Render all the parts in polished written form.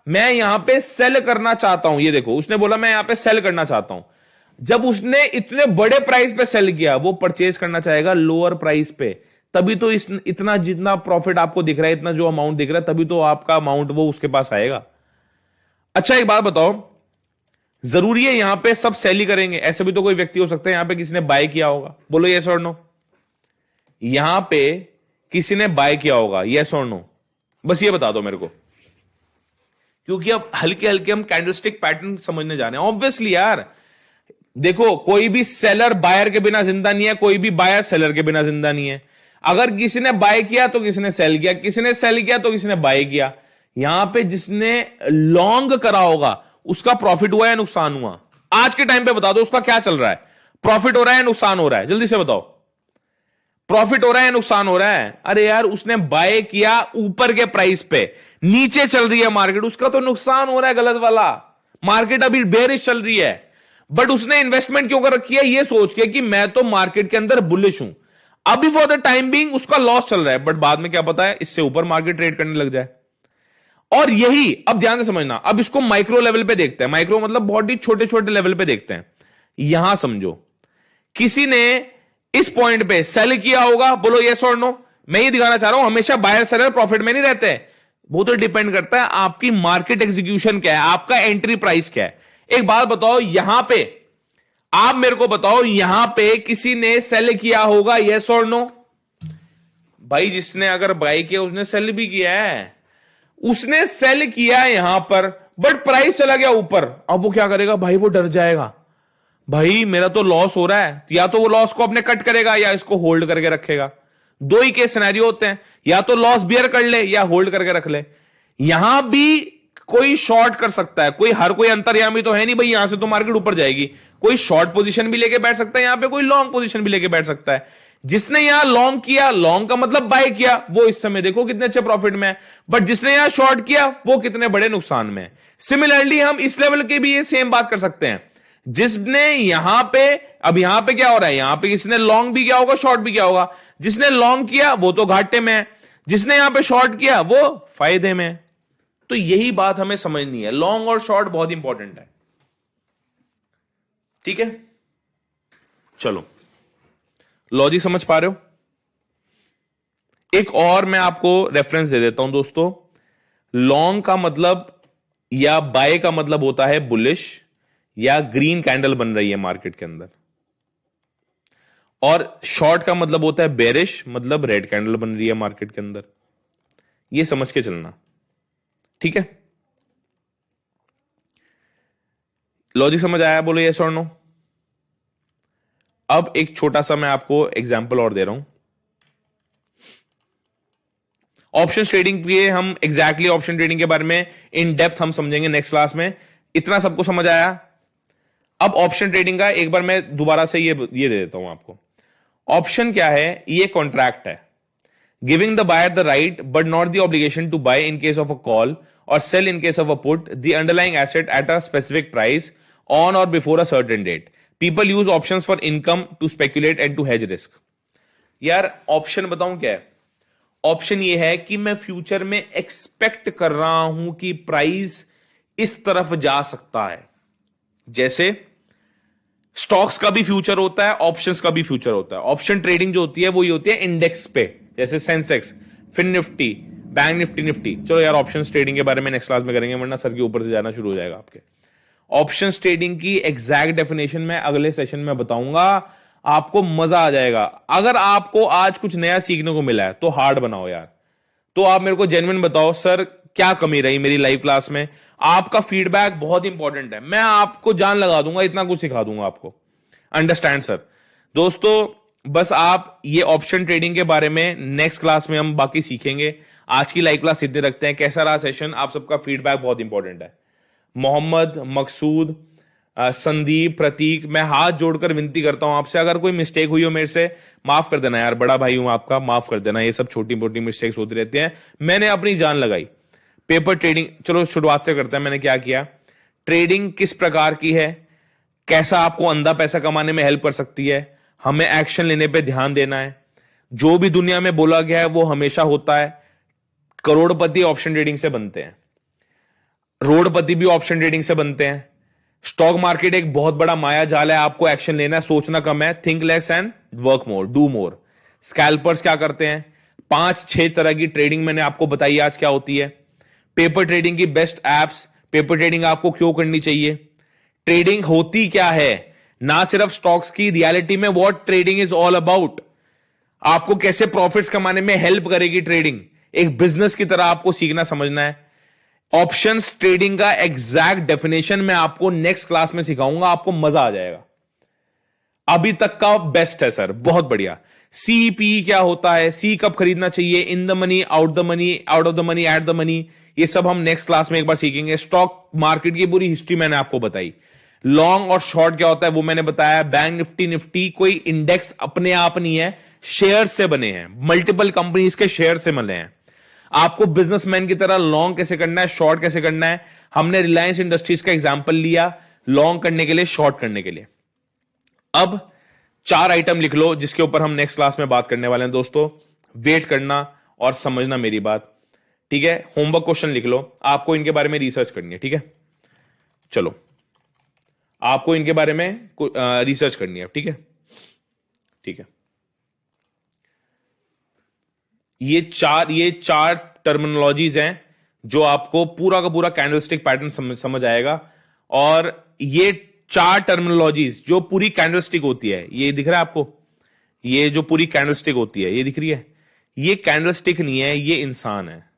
मैं यहां पे सेल करना चाहता हूं, ये देखो उसने बोला मैं यहां पे सेल करना चाहता हूं। जब उसने इतने बड़े प्राइस पे सेल किया, वो परचेज करना चाहेगा लोअर प्राइस पे, तभी तो इतना जितना प्रॉफिट आपको दिख रहा है, इतना जो अमाउंट दिख रहा है, तभी तो आपका अमाउंट वो उसके पास आएगा। अच्छा एक बात बताओ, जरूरी है यहां पे सब सेल ही करेंगे? ऐसे भी तो कोई व्यक्ति हो सकता है यहां पे किसी ने बाय किया होगा, बोलो यस और नो। यहां पे किसी ने बाय किया होगा, यस और नो, बस ये बता दो मेरे को, क्योंकि अब हल्के हल्के हम कैंडलस्टिक पैटर्न समझने जा रहे हैं। ऑब्वियसली यार देखो, कोई भी सेलर बायर के बिना जिंदा नहीं है, कोई भी बायर सेलर के बिना जिंदा नहीं है। अगर किसी ने बाय किया तो किसी ने सेल किया, किसी ने सेल किया तो किसी ने बाय किया। यहां पे जिसने लॉन्ग करा होगा उसका प्रॉफिट हुआ या नुकसान हुआ? आज के टाइम पे बता दो उसका क्या चल रहा है, प्रॉफिट हो रहा है या नुकसान हो रहा है? जल्दी से बताओ, प्रॉफिट हो रहा है या नुकसान हो रहा है? अरे यार उसने बाय किया ऊपर के प्राइस पे, नीचे चल रही है मार्केट, उसका तो नुकसान हो रहा है, गलत वाला। मार्केट अभी बेरिश चल रही है, बट उसने इन्वेस्टमेंट क्यों कर रखी है? ये सोच के कि मैं तो मार्केट के अंदर बुलिश हूं। अभी फॉर द टाइम बीइंग उसका लॉस चल रहा है, बट बाद में क्या पता है इससे ऊपर मार्केट ट्रेड करने लग जाए। और यही, अब ध्यान से समझना, अब इसको माइक्रो लेवल पे देखते हैं। माइक्रो मतलब बहुत ही छोटे छोटे लेवल पे देखते हैं। यहां समझो, किसी ने इस पॉइंट पे सेल किया होगा, बोलो यस और नो। मैं ये दिखाना चाह रहा हूं हमेशा बायर सेलर प्रॉफिट में नहीं रहते, वो तो डिपेंड करता है आपकी मार्केट एग्जीक्यूशन क्या है, आपका एंट्री प्राइस क्या है। एक बात बताओ, यहां पे आप मेरे को बताओ, यहां पे किसी ने सेल किया होगा, यस और नो? भाई जिसने अगर बाय किया उसने सेल भी किया है, उसने सेल किया यहां पर, बट प्राइस चला गया ऊपर। अब वो क्या करेगा भाई? वो डर जाएगा, भाई मेरा तो लॉस हो रहा है। या तो वो लॉस को अपने कट करेगा या इसको होल्ड करके रखेगा। दो ही केस सिनेरियो होते हैं, या तो लॉस बियर कर ले या होल्ड करके रख ले। यहां भी कोई शॉर्ट कर सकता है, कोई हर कोई अंतर्यामी तो है नहीं भाई, यहां से तो मार्केट ऊपर जाएगी। कोई शॉर्ट पोजीशन भी लेके बैठ सकता है यहां पे, कोई लॉन्ग पोजीशन भी लेके बैठ सकता है। जिसने यहां लॉन्ग किया, लॉन्ग का मतलब बाय किया, वो इस समय देखो कितने अच्छे प्रॉफिट में है, बट जिसने यहां शॉर्ट किया वो कितने बड़े नुकसान में है। सिमिलरली हम इस लेवल के भी ये सेम बात कर सकते हैं। जिसने यहां पे, अब यहां पे क्या हो रहा है, यहां पे किसने लॉन्ग भी किया होगा, शॉर्ट भी किया होगा। जिसने लॉन्ग किया वो तो घाटे में है, जिसने यहां पे शॉर्ट किया वो फायदे में है। तो यही बात हमें समझनी है, लॉन्ग और शॉर्ट बहुत इंपॉर्टेंट है। ठीक है, चलो लॉजिक समझ पा रहे हो? एक और मैं आपको रेफरेंस दे देता हूं दोस्तों। लॉन्ग का मतलब या बाय का मतलब होता है बुलिश, या ग्रीन कैंडल बन रही है मार्केट के अंदर। और शॉर्ट का मतलब होता है बेरिश, मतलब रेड कैंडल बन रही है मार्केट के अंदर। यह समझ के चलना, ठीक है? लॉजिक समझ आया? बोलो यस और नो। अब एक छोटा सा मैं आपको एग्जांपल और दे रहा हूं। ऑप्शन ट्रेडिंग के हम एग्जैक्टली ऑप्शन ट्रेडिंग के बारे में इन डेप्थ हम समझेंगे नेक्स्ट क्लास में। इतना सबको समझ आया? अब ऑप्शन ट्रेडिंग का एक बार मैं दोबारा से ये दे देता हूं आपको। ऑप्शन क्या है? ये कॉन्ट्रैक्ट है, giving the buyer the right but not the obligation to buy in case of a call or sell in case of a put the underlying asset at a specific price on or before a certain date. People use options for income to speculate and to hedge risk. यार option बताऊं क्या है? Option ये है कि मैं future में expect कर रहा हूं कि प्राइस इस तरफ जा सकता है। जैसे स्टॉक्स का भी फ्यूचर होता है, ऑप्शंस का भी फ्यूचर होता है। ऑप्शन ट्रेडिंग जो होती है वो ये होती है इंडेक्स पे, जैसे Sensex, FinNifty, bank Nifty, Nifty. चलो यार ऑप्शन ट्रेडिंग के बारे में नेक्स्ट क्लास में करेंगे, वरना सर के ऊपर से जाना शुरू हो जाएगा आपके। ऑप्शन ट्रेडिंग की एग्जैक्ट डेफिनेशन मैं अगले सेशन में बताऊंगा, आपको मजा आ जाएगा। अगर आपको आज कुछ नया सीखने को मिला है तो हार्ड बनाओ यार। तो आप मेरे को जेन्युइन बताओ सर क्या कमी रही मेरी लाइव क्लास में। आपका फीडबैक बहुत इंपॉर्टेंट है, मैं आपको जान लगा दूंगा, इतना कुछ सिखा दूंगा आपको। Understand sir? दोस्तों बस आप ये ऑप्शन ट्रेडिंग के बारे में नेक्स्ट क्लास में हम बाकी सीखेंगे। आज की लाइव क्लास इतने रखते हैं। कैसा रहा सेशन? आप सबका फीडबैक बहुत इंपॉर्टेंट है। मोहम्मद, मकसूद, संदीप, प्रतीक, मैं हाथ जोड़कर विनती करता हूं आपसे, अगर कोई मिस्टेक हुई हो मेरे से माफ कर देना यार, बड़ा भाई हूं आपका, माफ कर देना। ये सब छोटी मोटी मिस्टेक्स होती रहती हैं, मैंने अपनी जान लगाई। पेपर ट्रेडिंग, चलो शुरुआत से करते हैं। मैंने क्या किया, ट्रेडिंग किस प्रकार की है, कैसा आपको अंधा पैसा कमाने में हेल्प कर सकती है, हमें एक्शन लेने पे ध्यान देना है। जो भी दुनिया में बोला गया है वो हमेशा होता है। करोड़पति ऑप्शन ट्रेडिंग से बनते हैं। करोड़पति भी ऑप्शन ट्रेडिंग से बनते हैं। स्टॉक मार्केट एक बहुत बड़ा माया जाल है, आपको एक्शन लेना है, सोचना कम है, think less and work more, do more. Scalpers क्या करते हैं? 5-6 तरह की ट्रेडिंग मैंने आपको बताई आज क्या होती है। पेपर ट्रेडिंग की बेस्ट एप्स, पेपर ट्रेडिंग आपको क्यों करनी चाहिए, ट्रेडिंग होती क्या है, ना सिर्फ स्टॉक्स की, रियलिटी में what trading is all about, आपको कैसे प्रॉफिट्स कमाने में हेल्प करेगी ट्रेडिंग, एक बिजनेस की तरह आपको सीखना समझना है। ऑप्शंस ट्रेडिंग का एग्जैक्ट डेफिनेशन मैं आपको नेक्स्ट क्लास में सिखाऊंगा, आपको मजा आ जाएगा। अभी तक का बेस्ट है सर, बहुत बढ़िया। सीपी क्या होता है, सी कब खरीदना चाहिए, in the money, out the money, out of the money, at the money, ये सब हम नेक्स्ट क्लास में एक बार सीखेंगे। स्टॉक मार्केट की पूरी हिस्ट्री मैंने आपको बताई। लॉन्ग और शॉर्ट क्या होता है वो मैंने बताया। बैंक निफ्टी, निफ्टी कोई इंडेक्स अपने आप नहीं है, शेयर से बने हैं, मल्टीपल कंपनीज के शेयर से मिले हैं। आपको बिजनेसमैन की तरह लॉन्ग कैसे करना है, शॉर्ट कैसे करना है, हमने रिलायंस इंडस्ट्रीज का एग्जांपल लिया लॉन्ग करने के लिए, शॉर्ट करने के लिए। अब 4 आइटम लिख लो जिसके ऊपर हम नेक्स्ट क्लास में बात करने वाले हैं दोस्तों। वेट करना और समझना मेरी बात, ठीक है। होमवर्क क्वेश्चन लिख लो, आपको इनके बारे में रिसर्च करनी है, ठीक है। चलो, आपको इनके बारे में रिसर्च करनी है, ठीक है, ठीक है। ये चार टर्मिनोलॉजीज हैं जो आपको पूरा का पूरा कैंडलस्टिक पैटर्न समझ आएगा। और ये 4 टर्मिनोलॉजीज जो पूरी कैंडलस्टिक होती है, ये दिख रहा है आपको, ये जो पूरी कैंडलस्टिक होती है ये दिख रही है, ये कैंडलस्टिक नहीं है, ये इंसान है।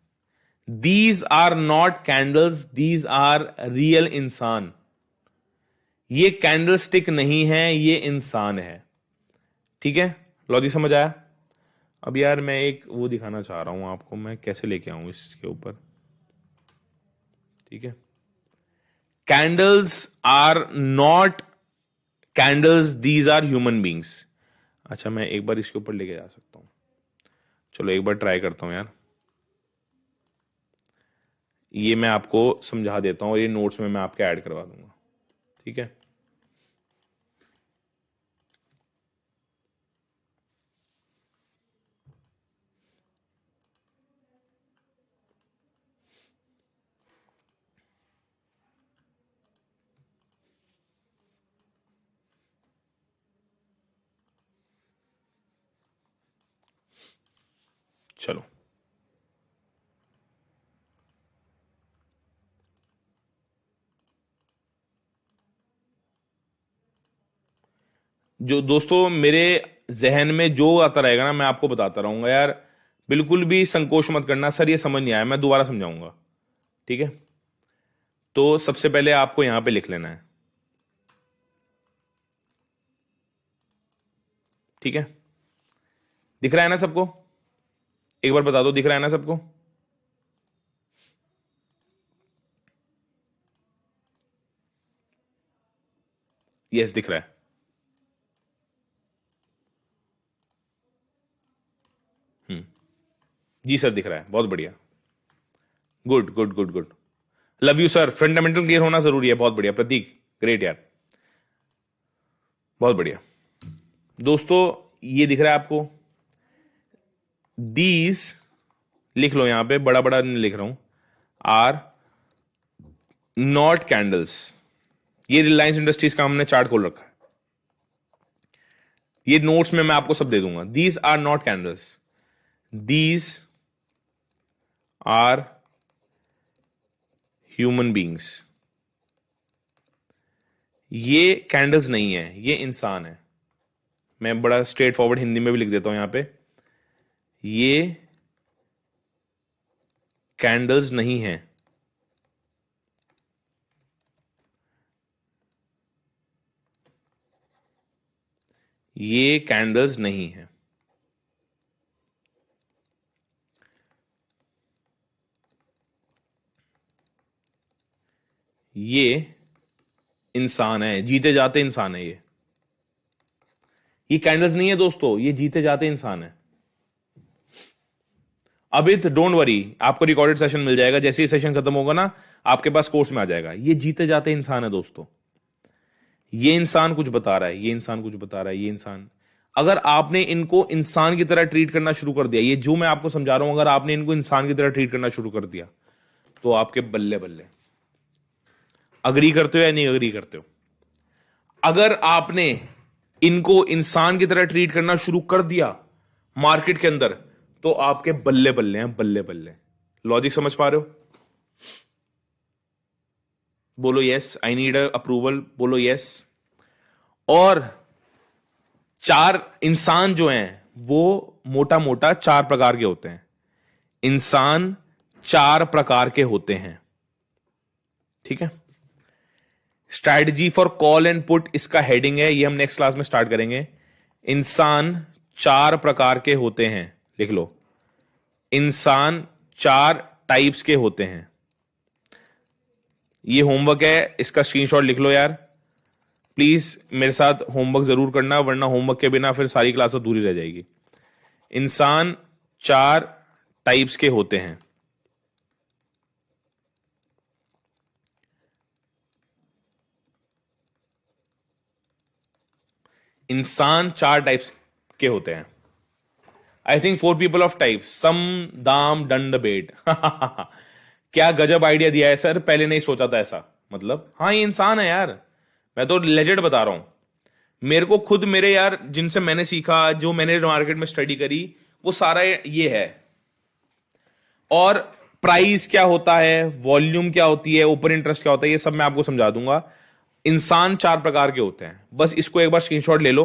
These are not candles, these are real इंसान। ये कैंडलस्टिक नहीं है, ये इंसान है, ठीक है। लॉजिक समझ आया? अब यार मैं एक वो दिखाना चाह रहा हूं आपको, मैं कैसे लेके आऊं इसके ऊपर, ठीक है। Candles are not candles, these are human beings. अच्छा, मैं एक बार इसके ऊपर लेके जा सकता हूं, चलो एक बार ट्राई करता हूं यार। ये मैं आपको समझा देता हूं और ये नोट्स में मैं आपके ऐड करवा दूंगा, ठीक है। चलो, जो दोस्तों मेरे जहन में जो आता रहेगा ना मैं आपको बताता रहूंगा यार, बिल्कुल भी संकोच मत करना। सर ये समझ नहीं आया, मैं दोबारा समझाऊंगा, ठीक है। तो सबसे पहले आपको यहां पे लिख लेना है, ठीक है। दिख रहा है ना सबको? एक बार बता दो, दिख रहा है ना सबको? यस, दिख रहा है। जी सर, दिख रहा है, बहुत बढ़िया, good good good good, love you sir. Fundamental clear होना जरूरी है, बहुत बढ़िया प्रतीक, ग्रेट यार, बहुत बढ़िया। दोस्तों ये दिख रहा है आपको, दीज लिख लो यहां पे, बड़ा बड़ा नहीं लिख रहा हूं, आर नॉट कैंडल्स। ये रिलायंस इंडस्ट्रीज का हमने चार्ट खोल रखा है, ये नोट्स में मैं आपको सब दे दूंगा। These are not candles, these are human beings. ये कैंडल्स नहीं है, ये इंसान है। मैं बड़ा स्ट्रेट फॉरवर्ड हिंदी में भी लिख देता हूं यहां पे, ये कैंडल्स नहीं है, ये कैंडल्स नहीं है। ये इंसान है, जीते जाते इंसान है। ये कैंडल्स नहीं है दोस्तों, ये जीते जाते इंसान है। अभित डोंट वरी, आपको रिकॉर्डेड सेशन मिल जाएगा, जैसे ही सेशन खत्म होगा ना आपके पास कोर्स में आ जाएगा। ये जीते जाते इंसान है दोस्तों, ये इंसान कुछ बता रहा है, ये इंसान कुछ बता रहा है, ये इंसान। अगर आपने इनको इंसान की तरह ट्रीट करना शुरू कर दिया, ये जो मैं आपको समझा रहा हूं, अगर आपने इनको इंसान की तरह ट्रीट करना शुरू कर दिया तो आपके बल्ले बल्ले, अग्री करते हो या नहीं अग्री करते हो? अगर आपने इनको इंसान की तरह ट्रीट करना शुरू कर दिया मार्केट के अंदर, तो आपके बल्ले बल्ले हैं, बल्ले बल्ले। लॉजिक समझ पा रहे हो? बोलो यस, आई नीड अप्रूवल, बोलो यस। और चार इंसान जो हैं वो मोटा मोटा चार प्रकार के होते हैं। इंसान चार प्रकार के होते हैं, ठीक है। Strategy for call and put इसका हेडिंग है, ये हम नेक्स्ट क्लास में स्टार्ट करेंगे। इंसान चार प्रकार के होते हैं, लिख लो। इंसान चार टाइप्स के होते हैं। ये होमवर्क है, इसका स्क्रीनशॉट लिख लो यार प्लीज। मेरे साथ होमवर्क जरूर करना, वरना होमवर्क के बिना फिर सारी क्लास अधूरी रह जाएगी। इंसान चार टाइप्स के होते हैं। इंसान चार टाइप्स के होते हैं। I think 4 people of type, सम दाम दंड बेट। क्या गजब आइडिया दिया है सर, पहले नहीं सोचा था ऐसा। मतलब हाँ, ये इंसान है यार, मैं तो लेजेंड बता रहा हूं। मेरे को खुद, मेरे यार जिनसे मैंने सीखा, जो मैंने मार्केट में स्टडी करी, वो सारा ये है। और प्राइस क्या होता है, वॉल्यूम क्या होती है, ओपन इंटरेस्ट क्या होता है, ये सब मैं आपको समझा दूंगा। इंसान चार प्रकार के होते हैं, बस इसको एक बार स्क्रीनशॉट ले लो।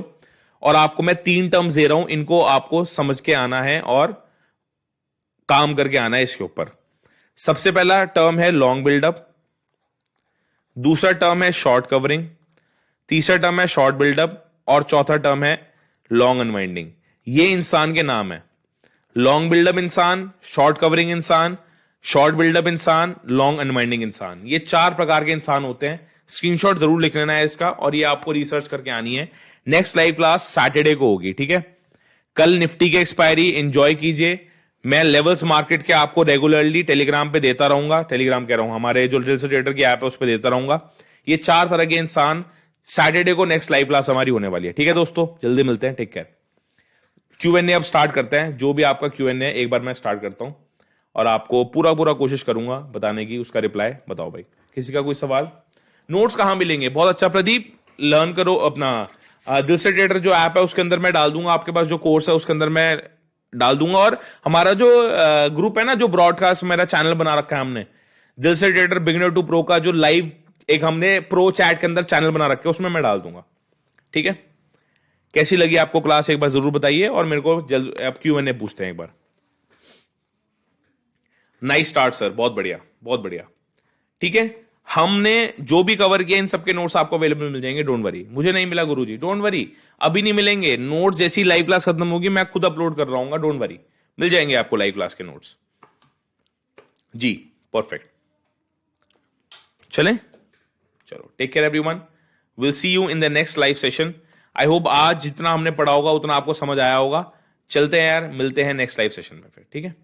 और आपको मैं 3 टर्म्स दे रहा हूं, इनको आपको समझ के आना है और काम करके आना है इसके ऊपर। सबसे पहला टर्म है लॉन्ग बिल्डअप, दूसरा टर्म है शॉर्ट कवरिंग, तीसरा टर्म है शॉर्ट बिल्डअप, और चौथा टर्म है लॉन्ग अनवाइंडिंग। ये इंसान के नाम है। लॉन्ग बिल्डअप इंसान, शॉर्ट कवरिंग इंसान, शॉर्ट बिल्डअप इंसान, लॉन्ग अनवाइंडिंग इंसान। ये चार प्रकार के इंसान होते हैं। स्क्रीनशॉट जरूर लिख लेना है इसका, और ये आपको रिसर्च करके आनी है। नेक्स्ट लाइव क्लास सैटरडे को होगी, ठीक है। कल निफ्टी के एक्सपायरी एंजॉय कीजिए। मैं लेवल्स मार्केट के आपको रेगुलरली टेलीग्राम पे देता रहूंगा, टेलीग्राम कह रहा हूं, हमारे जो रियल ट्रेडर की ऐप है उस पर देता रहूंगा। ये चार तरह के इंसान सैटरडे को नेक्स्ट लाइव क्लास हमारी होने वाली है, ठीक है दोस्तों। जल्दी मिलते हैं, टेक केयर। Q&A अब स्टार्ट करते हैं। जो भी आपका Q&A है एक बार मैं स्टार्ट करता हूं, और आपको पूरा पूरा कोशिश करूंगा बताने की, उसका रिप्लाई बताओ भाई। किसी का कोई सवाल? नोट्स कहां मिलेंगे? बहुत अच्छा प्रदीप, लर्न करो अपना दिल से ट्रेडर जो ऐप है उसके अंदर मैं डाल दूंगा, आपके पास जो कोर्स है उसके अंदर मैं डाल दूंगा। और हमारा जो ग्रुप है ना, जो ब्रॉडकास्ट मेरा चैनल बना रखा है हमने, दिल से ट्रेडर बिगिनर टू प्रो का, जो लाइव एक हमने प्रो चैट के अंदर चैनल बना रखा है, उसमें मैं डाल दूंगा, ठीक है। कैसी लगी आपको क्लास एक बार जरूर बताइए, और मेरे को जल्द अब Q&A पूछते हैं एक बार। नाइस स्टार्ट सर, बहुत बढ़िया बहुत बढ़िया, ठीक है। हमने जो भी कवर किया इन सबके नोट्स आपको अवेलेबल मिल जाएंगे, डोंट वरी। मुझे नहीं मिला गुरुजी, डोंट वरी, अभी नहीं मिलेंगे नोट्स। जैसी लाइव क्लास खत्म होगी मैं खुद अपलोड कर रहा हूँ, डोंट वरी, मिल जाएंगे आपको लाइव क्लास के नोट्स जी। परफेक्ट, चलें, चलो take care everyone, will see you in the next live session. I hope आज जितना हमने पढ़ा होगा उतना आपको समझ आया होगा। चलते हैं यार, मिलते हैं नेक्स्ट लाइव सेशन में फिर, ठीक है।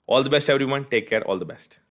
All the best everyone, take care, all the best.